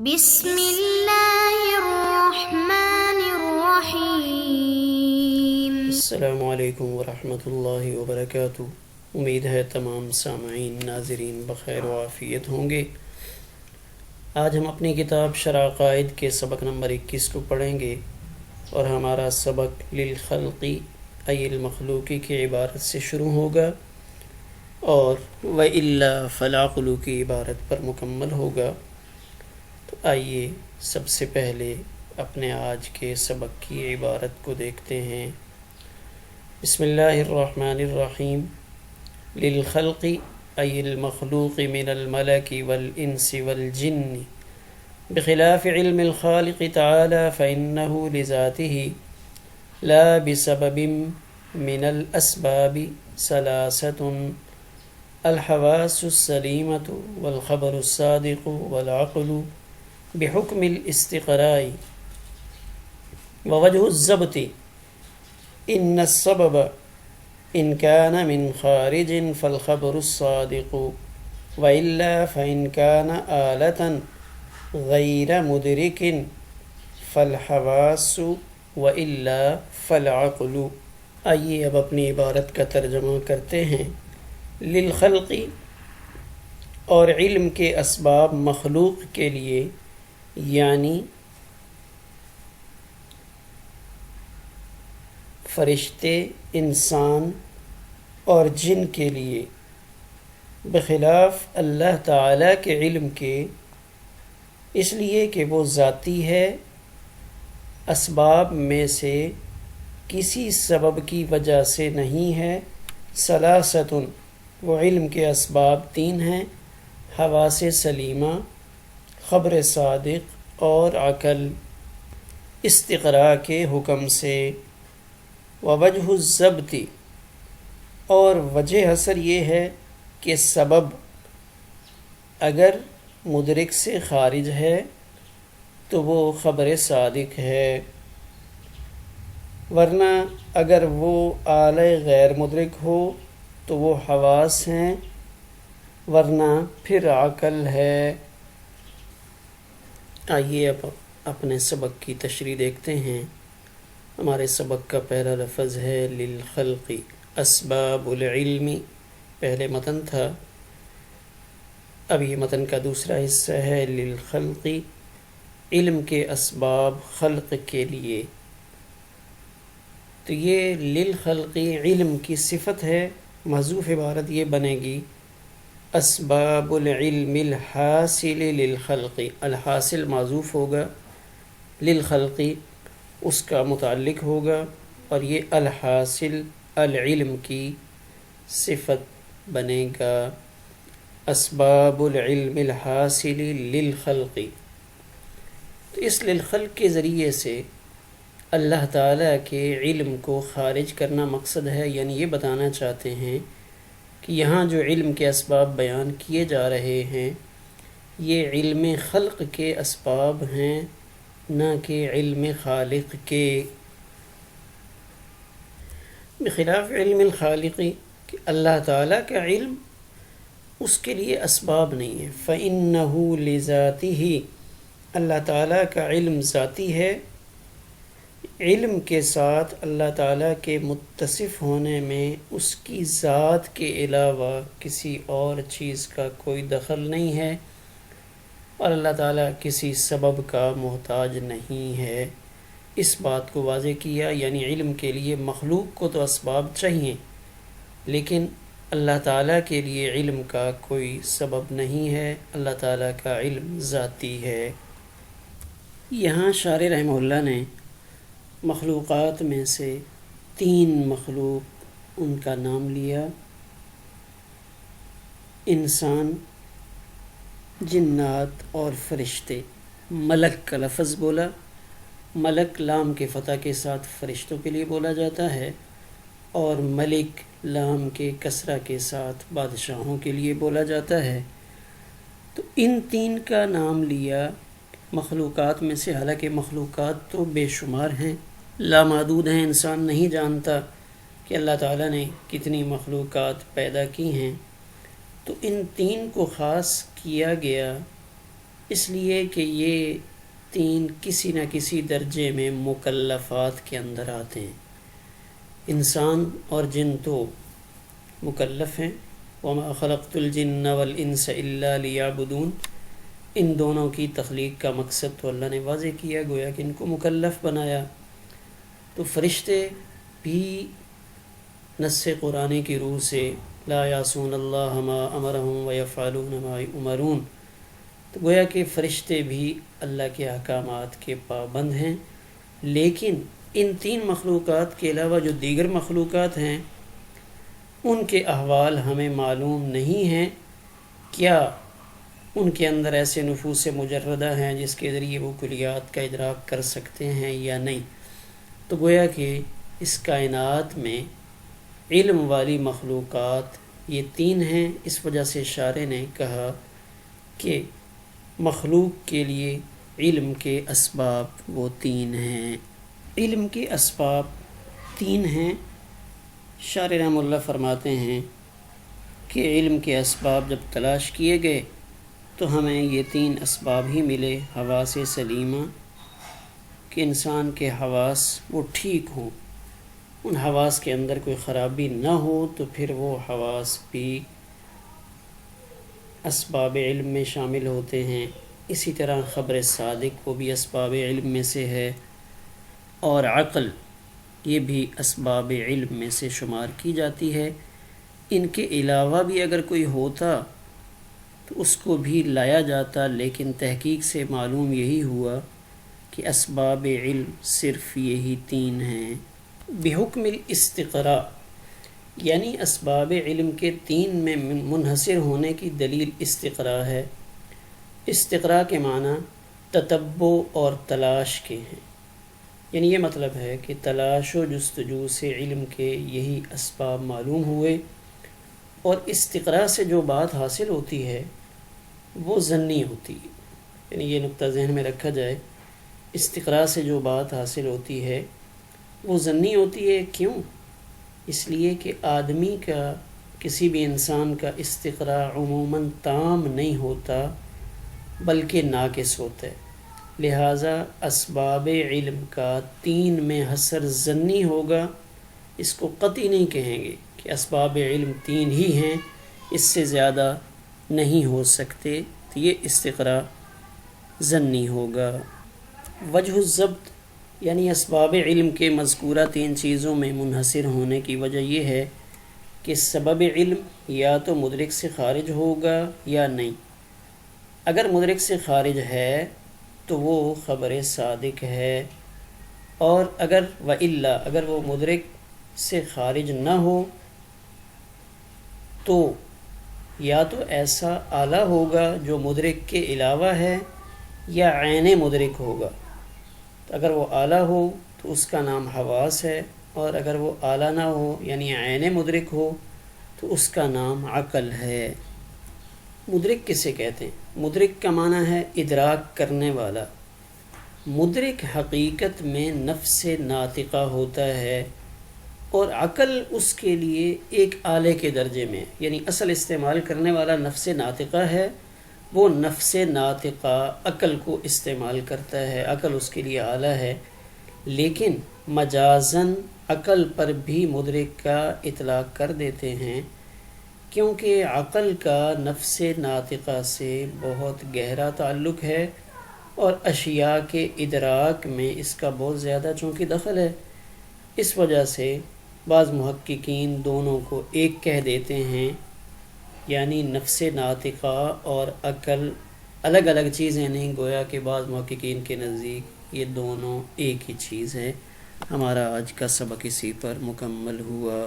بسم اللہ الرحمن الرحیم۔ السلام علیکم ورحمۃ اللہ وبرکاتہ۔ امید ہے تمام سامعین ناظرین بخیر و عافیت ہوں گے۔ آج ہم اپنی کتاب شرح عقائد کے سبق نمبر 21 کو پڑھیں گے، اور ہمارا سبق للخلقی ای المخلوقی کی عبارت سے شروع ہوگا اور وَإِلَّا فَالْعَقْلُ کی عبارت پر مکمل ہوگا۔ تو آئیے سب سے پہلے اپنے آج کے سبق کی عبارت کو دیکھتے ہیں۔ بسم اللہ الرحمن الرحیم۔ للخلق ای المخلوق من الملک والانس والجن بخلاف علم الخالق تعالی فإنه لذاته لا بسبب من الأسباب ثلاثة: الحواس السلیمة والخبر الصادق والعقل بحکم الاستقراء ووجه الضبط ان السبب ان كان من خارج فالخبر الصادق وإلا فإن كان آلة غير مدرك فالحواس وإلا فالعقل۔ آئیے اب اپنی عبارت کا ترجمہ کرتے ہیں۔ للخلق اور علم کے اسباب مخلوق کے لیے، یعنی فرشتے، انسان اور جن کے لیے، بخلاف اللہ تعالیٰ کے علم کے، اس لیے کہ وہ ذاتی ہے، اسباب میں سے کسی سبب کی وجہ سے نہیں ہے۔ ثلاثۃ، وہ علم کے اسباب 3 ہیں: حواس سلیمہ، خبر صادق اور عقل، استقراء کے حکم سے۔ ووجہ الضبط، اور وجہ حصر یہ ہے کہ سبب اگر مدرک سے خارج ہے تو وہ خبر صادق ہے، ورنہ اگر وہ آلہ غیر مدرک ہو تو وہ حواس ہیں، ورنہ پھر عقل ہے۔ آئیے اب اپنے سبق کی تشریح دیکھتے ہیں۔ ہمارے سبق کا پہلا لفظ ہے للخلق، اسباب العلم، پہلے متن تھا، اب یہ متن کا دوسرا حصہ ہے للخلق، علم کے اسباب خلق کے لیے۔ تو یہ للخلق علم کی صفت ہے، محذوف عبارت یہ بنے گی اسباب العلم الحاصل للخلق، الحاصل معذوف ہوگا، للخلق اس کا متعلق ہوگا، اور یہ الحاصل العلم کی صفت بنے گا، اسباب العلم الحاصل للخلق۔ تو اس للخلق کے ذریعے سے اللہ تعالیٰ کے علم کو خارج کرنا مقصد ہے، یعنی یہ بتانا چاہتے ہیں کہ یہاں جو علم کے اسباب بیان کیے جا رہے ہیں یہ علم خلق کے اسباب ہیں، نہ کہ علم خالق کے۔ بخلاف علم الخالق، کہ اللہ تعالیٰ کا علم اس کے لیے اسباب نہیں ہے۔ فَإِنَّهُ لِذَاتِهِ، اللہ تعالیٰ کا علم ذاتی ہے، علم کے ساتھ اللہ تعالیٰ کے متصف ہونے میں اس کی ذات کے علاوہ کسی اور چیز کا کوئی دخل نہیں ہے، اور اللہ تعالیٰ کسی سبب کا محتاج نہیں ہے۔ اس بات کو واضح کیا، یعنی علم کے لیے مخلوق کو تو اسباب چاہیے، لیکن اللہ تعالیٰ کے لیے علم کا کوئی سبب نہیں ہے، اللہ تعالیٰ کا علم ذاتی ہے۔ یہاں شارح رحمہ اللہ نے مخلوقات میں سے 3 مخلوق ان کا نام لیا: انسان، جنات اور فرشتے۔ ملک کا لفظ بولا، ملک لام کے فتح کے ساتھ فرشتوں کے لیے بولا جاتا ہے، اور ملک لام کے کسرہ کے ساتھ بادشاہوں کے لیے بولا جاتا ہے۔ تو ان 3 کا نام لیا مخلوقات میں سے، حالانکہ مخلوقات تو بے شمار ہیں، لامحدود ہیں، انسان نہیں جانتا کہ اللہ تعالیٰ نے کتنی مخلوقات پیدا کی ہیں۔ تو ان 3 کو خاص کیا گیا اس لیے کہ یہ تین کسی نہ کسی درجے میں مکلفات کے اندر آتے ہیں۔ انسان اور جن تو مکلف ہیں، وما خلقت الجن والانس الا لیعبدون، ان دونوں کی تخلیق کا مقصد تو اللہ نے واضح کیا، گویا کہ ان کو مکلف بنایا۔ تو فرشتے بھی نص قرآن کی روح سے لا یعصون اللہ ما امرہم ویفعلون ما یؤمرون، تو گویا کہ فرشتے بھی اللہ کے احکامات کے پابند ہیں، لیکن ان تین مخلوقات کے علاوہ جو دیگر مخلوقات ہیں ان کے احوال ہمیں معلوم نہیں ہیں، کیا ان کے اندر ایسے نفوس مجردہ ہیں جس کے ذریعے وہ کلیات کا ادراک کر سکتے ہیں یا نہیں۔ تو گویا کہ اس کائنات میں علم والی مخلوقات یہ تین ہیں، اس وجہ سے شارح نے کہا کہ مخلوق کے لیے علم کے اسباب وہ تین ہیں۔ علم کے اسباب تین ہیں۔ شارح رحمہ اللہ فرماتے ہیں کہ علم کے اسباب جب تلاش کیے گئے تو ہمیں یہ تین اسباب ہی ملے، حواس سلیمہ، کہ انسان کے حواس وہ ٹھیک ہوں، ان حواس کے اندر کوئی خرابی نہ ہو، تو پھر وہ حواس بھی اسباب علم میں شامل ہوتے ہیں۔ اسی طرح خبر صادق وہ بھی اسباب علم میں سے ہے، اور عقل یہ بھی اسباب علم میں سے شمار کی جاتی ہے۔ ان کے علاوہ بھی اگر کوئی ہوتا تو اس کو بھی لایا جاتا، لیکن تحقیق سے معلوم یہی ہوا کہ اسباب علم صرف یہی تین ہیں۔ بحکم الاستقراء، یعنی اسباب علم کے تین میں منحصر ہونے کی دلیل استقراء ہے۔ استقراء کے معنی تتبع اور تلاش کے ہیں، یعنی یہ مطلب ہے کہ تلاش و جستجو سے علم کے یہی اسباب معلوم ہوئے، اور استقراء سے جو بات حاصل ہوتی ہے وہ ظنی ہوتی ہے، یعنی یہ نقطہ ذہن میں رکھا جائے، استقراء سے جو بات حاصل ہوتی ہے وہ ظنی ہوتی ہے۔ کیوں؟ اس لیے کہ آدمی کا، کسی بھی انسان کا استقراء عموماً تام نہیں ہوتا بلکہ ناقص ہوتا ہے، لہٰذا اسباب علم کا تین میں حصر ظنی ہوگا، اس کو قطعی نہیں کہیں گے کہ اسباب علم تین ہی ہیں، اس سے زیادہ نہیں ہو سکتے، تو یہ استقراء ظنی ہوگا۔ وجہ الضبط، یعنی اسباب علم کے مذکورہ تین چیزوں میں منحصر ہونے کی وجہ یہ ہے کہ سبب علم یا تو مدرک سے خارج ہوگا یا نہیں۔ اگر مدرک سے خارج ہے تو وہ خبر صادق ہے، اور اگر وإلا اگر وہ مدرک سے خارج نہ ہو تو یا تو ایسا آلہ ہوگا جو مدرک کے علاوہ ہے، یا عین مدرک ہوگا۔ تو اگر وہ آلہ ہو تو اس کا نام حواس ہے، اور اگر وہ آلہ نہ ہو یعنی عین مدرک ہو تو اس کا نام عقل ہے۔ مدرک کسے کہتے ہیں؟ مدرک کا معنی ہے ادراک کرنے والا۔ مدرک حقیقت میں نفس ناطقہ ہوتا ہے، اور عقل اس کے لیے ایک آلے کے درجے میں، یعنی اصل استعمال کرنے والا نفس ناطقہ ہے، وہ نفس ناطقہ عقل کو استعمال کرتا ہے، عقل اس کے لیے آلہ ہے، لیکن مجازاً عقل پر بھی مدرک کا اطلاق کر دیتے ہیں، کیونکہ عقل کا نفس ناطقہ سے بہت گہرا تعلق ہے، اور اشیاء کے ادراک میں اس کا بہت زیادہ چونکہ دخل ہے، اس وجہ سے بعض محققین دونوں کو ایک کہہ دیتے ہیں، یعنی نفس ناطقہ اور عقل الگ الگ چیزیں نہیں، گویا کہ بعض محققین کے نزدیک یہ دونوں ایک ہی چیز ہے۔ ہمارا آج کا سبق اسی پر مکمل ہوا۔